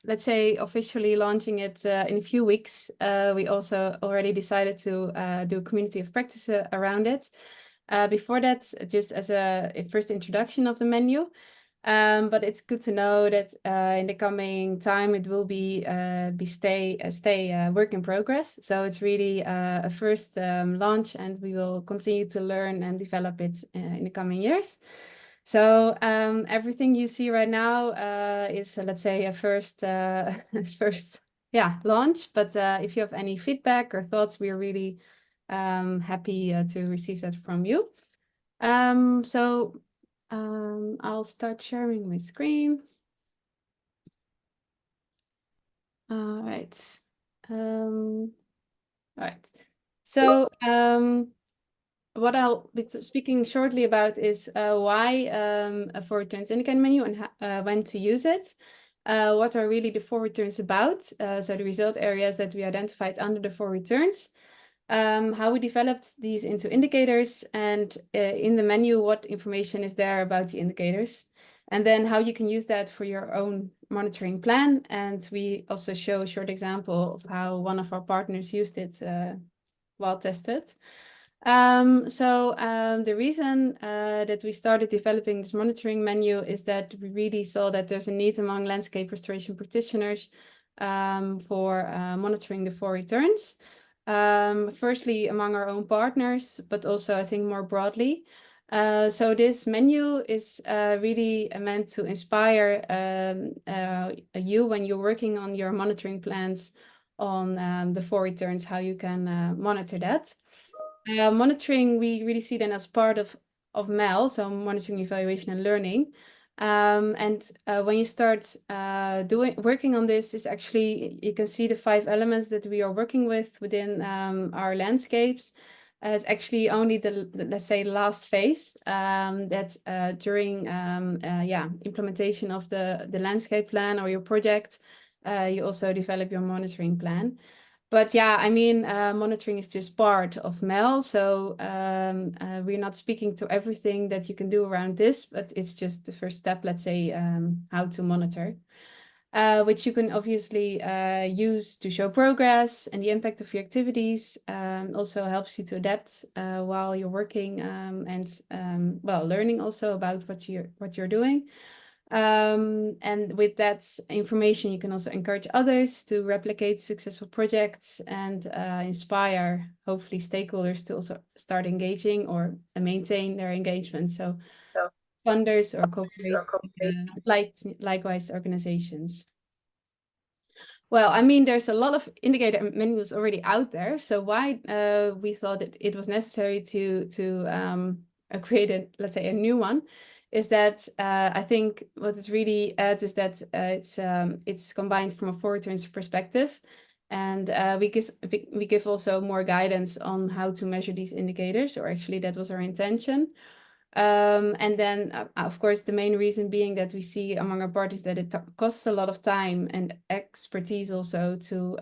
let's say, officially launching it in a few weeks. We also already decided to do a community of practice around it. Before that, just as a first introduction of the menu. But it's good to know that in the coming time it will be stay work in progress. So it's really a first launch, and we will continue to learn and develop it in the coming years. So everything you see right now is, let's say, a first launch. But if you have any feedback or thoughts, we are really happy to receive that from you. I'll start sharing my screen. All right. All right. So what I'll be speaking shortly about is why a forward returns indicator menu and when to use it. What are really the forward returns about? So the result areas that we identified under the forward returns. How we developed these into indicators, and in the menu, what information is there about the indicators, and then how you can use that for your own monitoring plan. And we also show a short example of how one of our partners used it while tested. The reason that we started developing this monitoring menu is that we really saw that there's a need among landscape restoration practitioners for monitoring the forward returns. Firstly, among our own partners, but also I think more broadly. So this menu is really meant to inspire you when you're working on your monitoring plans on the forward returns, how you can monitor that. Monitoring, we really see then as part of MEL, so monitoring, evaluation, and learning. When you start working on this, is actually, you can see the 5 elements that we are working with within our landscapes. It's actually only the let's say last phase that during implementation of the landscape plan or your project, you also develop your monitoring plan. But yeah, I mean, monitoring is just part of MEL. So we're not speaking to everything that you can do around this, but it's just the first step, let's say, how to monitor, which you can obviously use to show progress and the impact of your activities. Also helps you to adapt while you're working and learning also about what you're doing. And with that information, you can also encourage others to replicate successful projects and inspire, hopefully, stakeholders to also start engaging or maintain their engagement. So funders or likewise organizations. Well, I mean, there's a lot of indicator menus already out there. So why we thought it was necessary to create let's say, a new one, is that I think what it really adds is that it's combined from a forward returns perspective, and we give also more guidance on how to measure these indicators, or actually that was our intention. And then, of course, the main reason being that we see among our parties that it costs a lot of time and expertise also to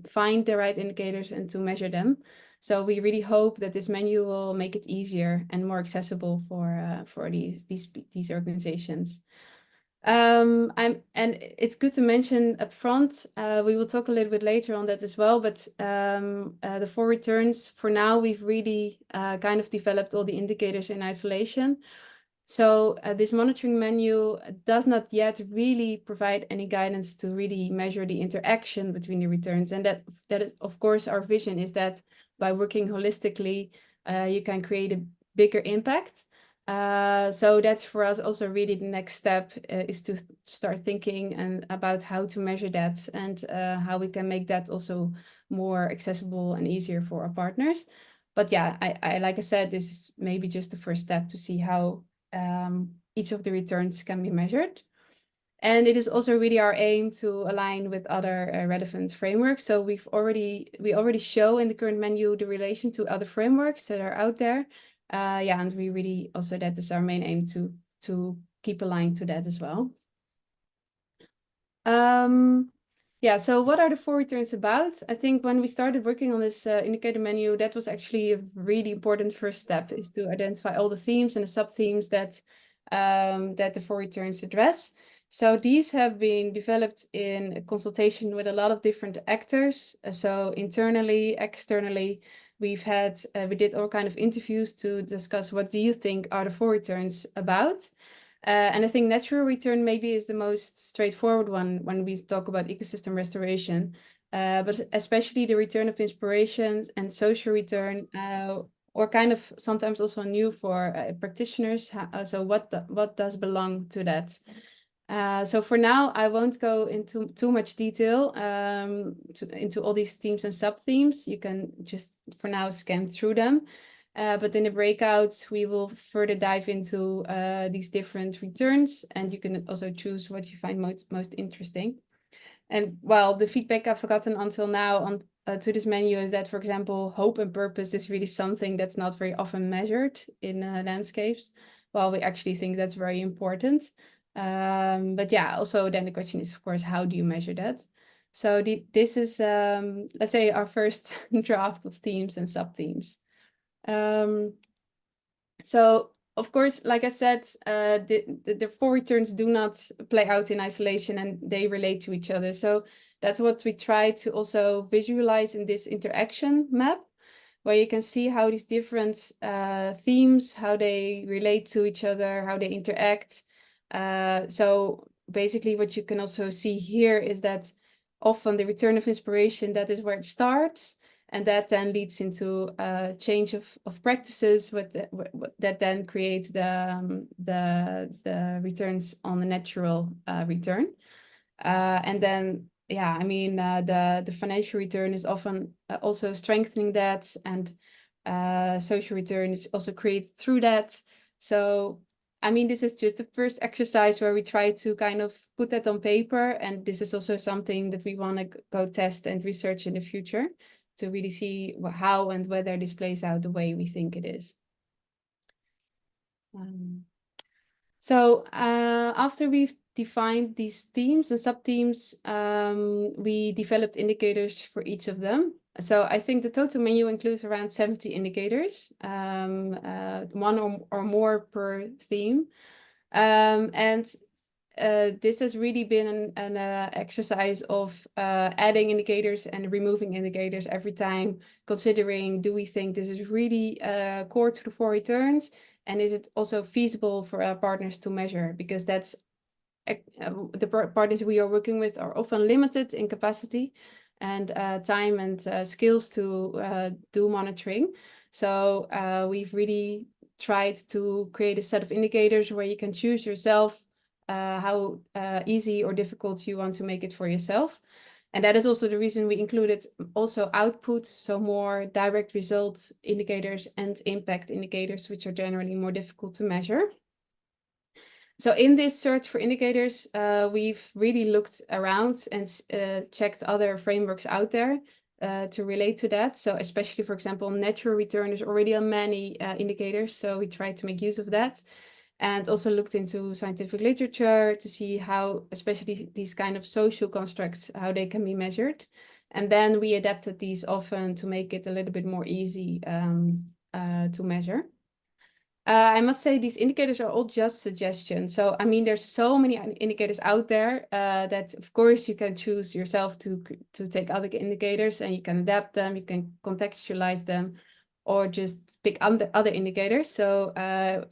find the right indicators and to measure them. So we really hope that this menu will make it easier and more accessible for these organizations. And it's good to mention up front, we will talk a little bit later on that as well, but the forward returns, for now, we've really kind of developed all the indicators in isolation. So this monitoring menu does not yet really provide any guidance to really measure the interaction between the returns. And that is, of course, our vision is that by working holistically, you can create a bigger impact. So that's for us also really the next step is to start thinking about how to measure that and how we can make that also more accessible and easier for our partners. But yeah, I like I said, this is maybe just the first step to see how each of the returns can be measured. And it is also really our aim to align with other relevant frameworks. So we already show in the current menu the relation to other frameworks that are out there. And we really also, that is our main aim to keep aligned to that as well. So what are the forward returns about? I think when we started working on this indicator menu, that was actually a really important first step, is to identify all the themes and the sub-themes that the forward returns address. So these have been developed in consultation with a lot of different actors. So internally, externally, we did all kind of interviews to discuss what do you think are the 4 returns about. And I think natural return maybe is the most straightforward one when we talk about ecosystem restoration. But especially the return of inspiration and social return, or kind of sometimes also new for practitioners. So what does belong to that? So for now, I won't go into too much detail into all these themes and sub-themes. You can just for now scan through them. But in the breakouts, we will further dive into these different returns, and you can also choose what you find most interesting. And well, the feedback I've gotten until now on to this menu is that, for example, hope and purpose is really something that's not very often measured in landscapes. Well, we actually think that's very important. But yeah, also then the question is, of course, how do you measure that? So this is, let's say, our first draft of themes and sub-themes. So of course, like I said, the 4 returns do not play out in isolation and they relate to each other. So that's what we try to also visualize in this interaction map, where you can see how these different themes, how they relate to each other, how they interact. So basically what you can also see here is that often the return of inspiration, that is where it starts. And that then leads into a change of practices that then create the returns on the natural return. And then, yeah, I mean, the financial return is often also strengthening that, and social return is also created through that. So, I mean, this is just the first exercise where we try to kind of put that on paper. And this is also something that we want to go test and research in the future to really see how and whether this plays out the way we think it is. So after we've defined these themes and sub-themes, we developed indicators for each of them. So I think the total menu includes around 70 indicators, 1 or more per theme. And this has really been an exercise of adding indicators and removing indicators every time, considering, do we think this is really core to the 4 returns? And is it also feasible for our partners to measure? Because that's the partners we are working with are often limited in capacity and time and skills to do monitoring. So we've really tried to create a set of indicators where you can choose yourself how easy or difficult you want to make it for yourself. And that is also the reason we included also outputs, so more direct result indicators and impact indicators, which are generally more difficult to measure. So in this search for indicators, we've really looked around and checked other frameworks out there to relate to that. So especially, for example, natural return is already on many indicators, so we tried to make use of that. And also looked into scientific literature to see how, especially these kind of social constructs, how they can be measured. And then we adapted these often to make it a little bit more easy to measure. I must say these indicators are all just suggestions. So, I mean, there's so many indicators out there that, of course, you can choose yourself to take other indicators and you can adapt them, you can contextualize them, or just pick other indicators. So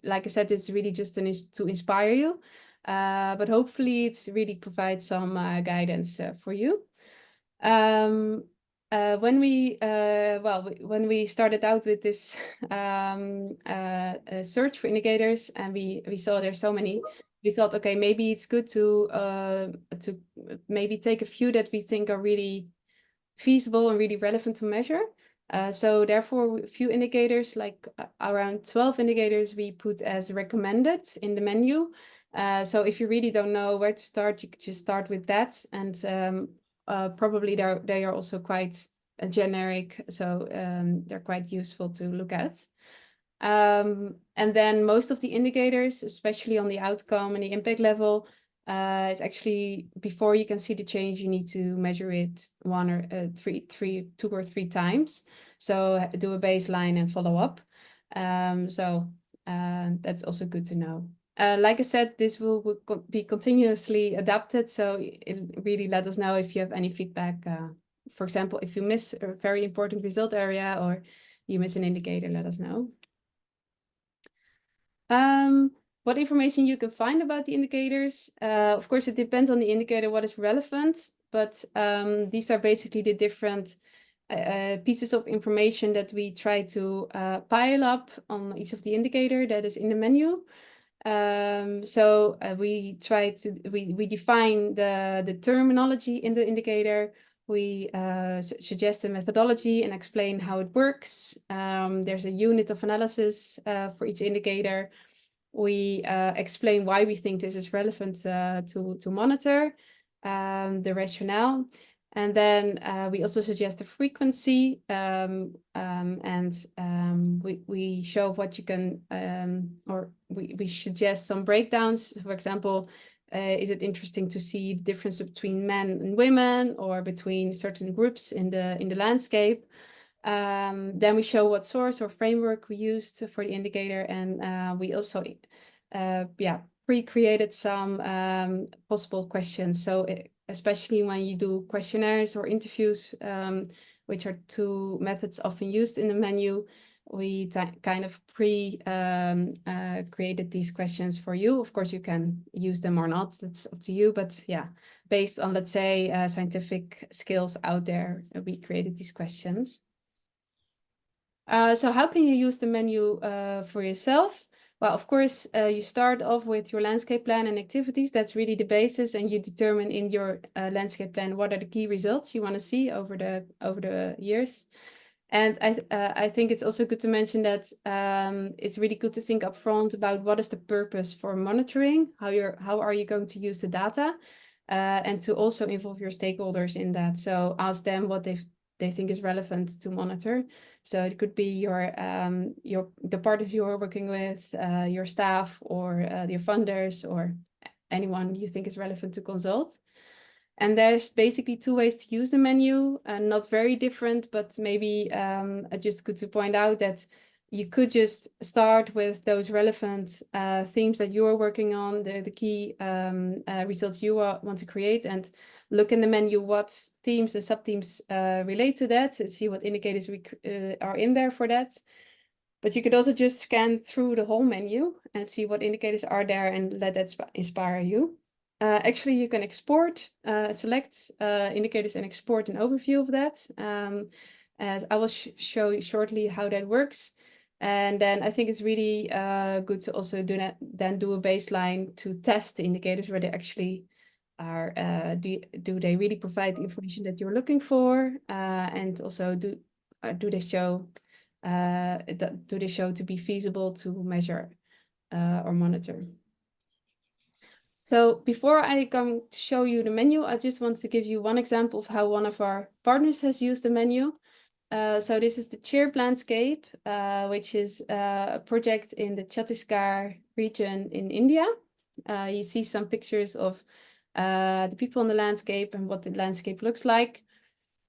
like I said, it's really just to inspire you, but hopefully it really provides some guidance for you. When we started out with this search for indicators, and we saw there's so many, we thought, okay, maybe it's good to maybe take a few that we think are really feasible and really relevant to measure. So therefore, a few indicators, like around 12 indicators, we put as recommended in the menu. So if you really don't know where to start, you could just start with that. And probably they are also quite generic, so they're quite useful to look at. And then most of the indicators, especially on the outcome and the impact level, it's actually, before you can see the change, you need to measure it 2 or 3 times. So do a baseline and follow up. So that's also good to know. Like I said, this will be continuously adapted, so really let us know if you have any feedback. For example, if you miss a very important result area or you miss an indicator, let us know. What information you can find about the indicators? Of course, it depends on the indicator what is relevant, but these are basically the different pieces of information that we try to pile up on each of the indicator that is in the menu. So we try to we define the terminology in the indicator. We suggest a methodology and explain how it works. There's a unit of analysis for each indicator. We explain why we think this is relevant to monitor, the rationale. And then we also suggest a frequency, and we show what you can, or we suggest some breakdowns. For example, is it interesting to see the difference between men and women or between certain groups in the landscape? Then we show what source or framework we used for the indicator, and we also pre-created some possible questions. So especially when you do questionnaires or interviews, which are two methods often used in the menu, we kind of created these questions for you. Of course, you can use them or not, that's up to you. But yeah, based on, let's say, scientific skills out there, we created these questions. So how can you use the menu for yourself? Well, of course, you start off with your landscape plan and activities. That's really the basis, and you determine in your landscape plan what are the key results you want to see over the years. And I think it's also good to mention that it's really good to think upfront about what is the purpose for monitoring, how are you going to use the data, and to also involve your stakeholders in that. So ask them what they think is relevant to monitor. So it could be the partners you are working with, your staff, or your funders, or anyone you think is relevant to consult. And there's basically two ways to use the menu, not very different, but maybe just good to point out that you could just start with those relevant themes that you're working on, the key results you want to create, and look in the menu what themes and sub-themes relate to that, and see what indicators are in there for that. But you could also just scan through the whole menu and see what indicators are there and let that inspire you. Actually, you can export, select indicators and export an overview of that. As I will show you shortly how that works. And then I think it's really good to also do a baseline to test the indicators where they actually are. Do they really provide the information that you're looking for? And also do they show to be feasible to measure or monitor? So before I come to show you the menu, I just want to give you one example of how one of our partners has used the menu. So this is the Chirp landscape, which is a project in the Chhattisgarh region in India. You see some pictures of the people in the landscape and what the landscape looks like.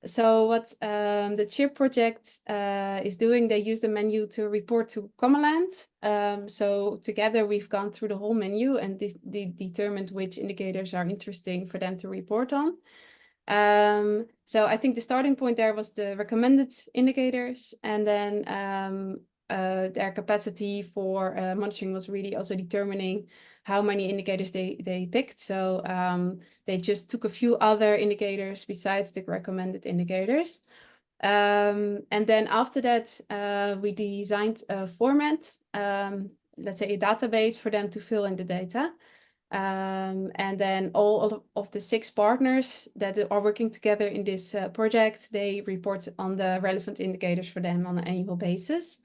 So what the Chirp project is doing, they use the menu to report to Commonland. So together we've gone through the whole menu and determined which indicators are interesting for them to report on. So I think the starting point there was the recommended indicators, and then their capacity for monitoring was really also determining how many indicators they picked. So they just took a few other indicators besides the recommended indicators. And then after that, we designed a format, let's say a database for them to fill in the data. And then all of the 6 partners that are working together in this project, they report on the relevant indicators for them on an annual basis.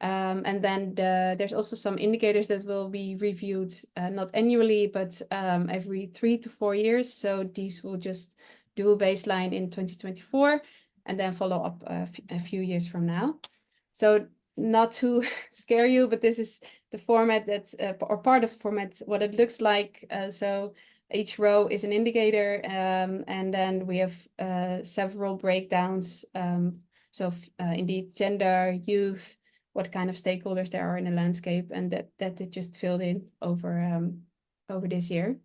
And then there's also some indicators that will be reviewed, not annually, but every 3 to 4 years. So these will just do a baseline in 2024 and then follow up a few years from now. So not to scare you, but this is the format that's or part of the format, what it looks like. So each row is an indicator, and then we have several breakdowns. So indeed, gender, youth, what kind of stakeholders there are in the landscape, and that it just filled in over this year.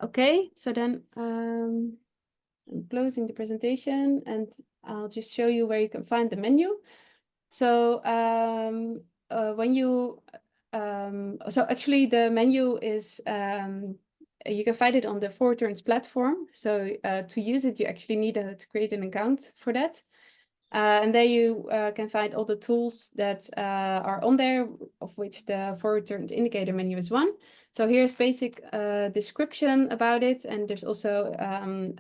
Okay, so then I'm closing the presentation, and I'll just show you where you can find the menu. So when you so actually the menu is you can find it on the 4Turns platform. So to use it, you actually need to create an account for that. And there you can find all the tools that are on there, of which the 4Turns indicator menu is one. So here's basic description about it, and there's also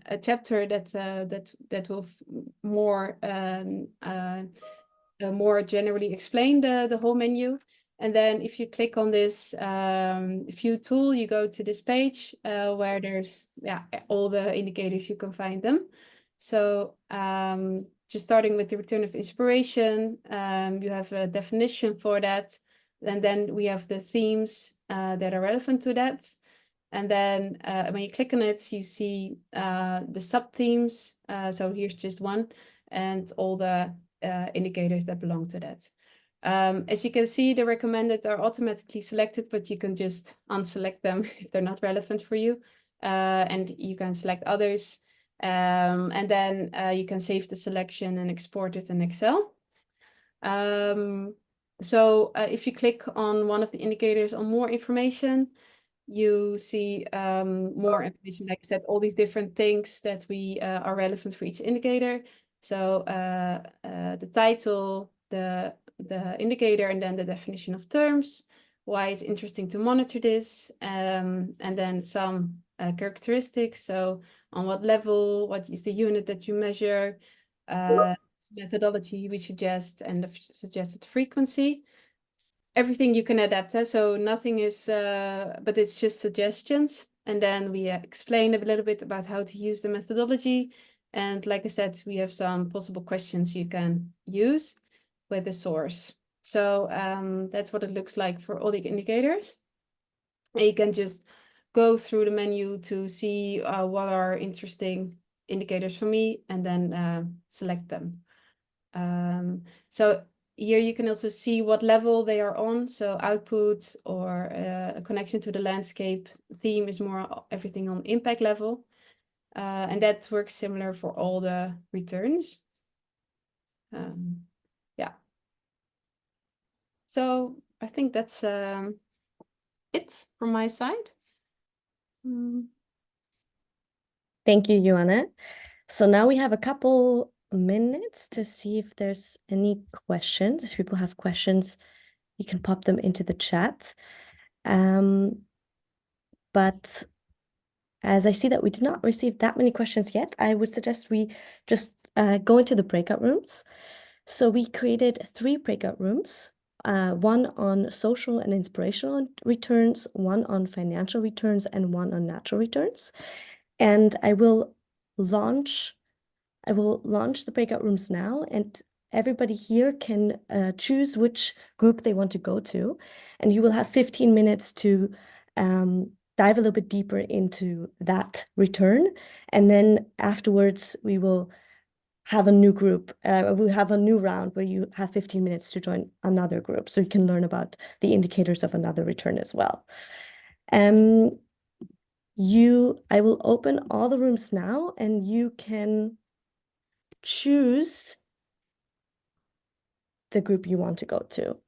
a chapter that will more generally explain the whole menu. And then if you click on this view tool, you go to this page where there's all the indicators, you can find them. So just starting with the return of inspiration, you have a definition for that. And then we have the themes that are relevant to that. And then when you click on it, you see the sub-themes. So here's just one, and all the indicators that belong to that. As you can see, the recommended are automatically selected, but you can just unselect them if they're not relevant for you. And you can select others. And then you can save the selection and export it in Excel. So if you click on one of the indicators on more information, you see more information, like I said, all these different things that we are relevant for each indicator. So the title, the indicator, and then the definition of terms, why it's interesting to monitor this, and then some characteristics. So on what level, what is the unit that you measure, methodology we suggest, and the suggested frequency. Everything you can adapt, so nothing is, but it's just suggestions. And then we explain a little bit about how to use the methodology. And like I said, we have some possible questions you can use with the source. So that's what it looks like for all the indicators. And you can just go through the menu to see what are interesting indicators for me, and then select them. So here you can also see what level they are on. So output or a connection to the landscape theme is more everything on impact level. And that works similar for all the returns. Yeah. So I think that's it from my side. Thank you, Joanne. So now we have a couple minutes to see if there's any questions. If people have questions, you can pop them into the chat. But as I see that we did not receive that many questions yet, I would suggest we just go into the breakout rooms. So we created 3 breakout rooms, one on social and inspirational returns, one on financial returns, and one on natural returns. And I will launch the breakout rooms now, and everybody here can choose which group they want to go to. And you will have 15 minutes to dive a little bit deeper into that return. And then afterwards, we will have a new group. We'll have a new round where you have 15 minutes to join another group, so you can learn about the indicators of another return as well. I will open all the rooms now, and you can choose the group you want to go to.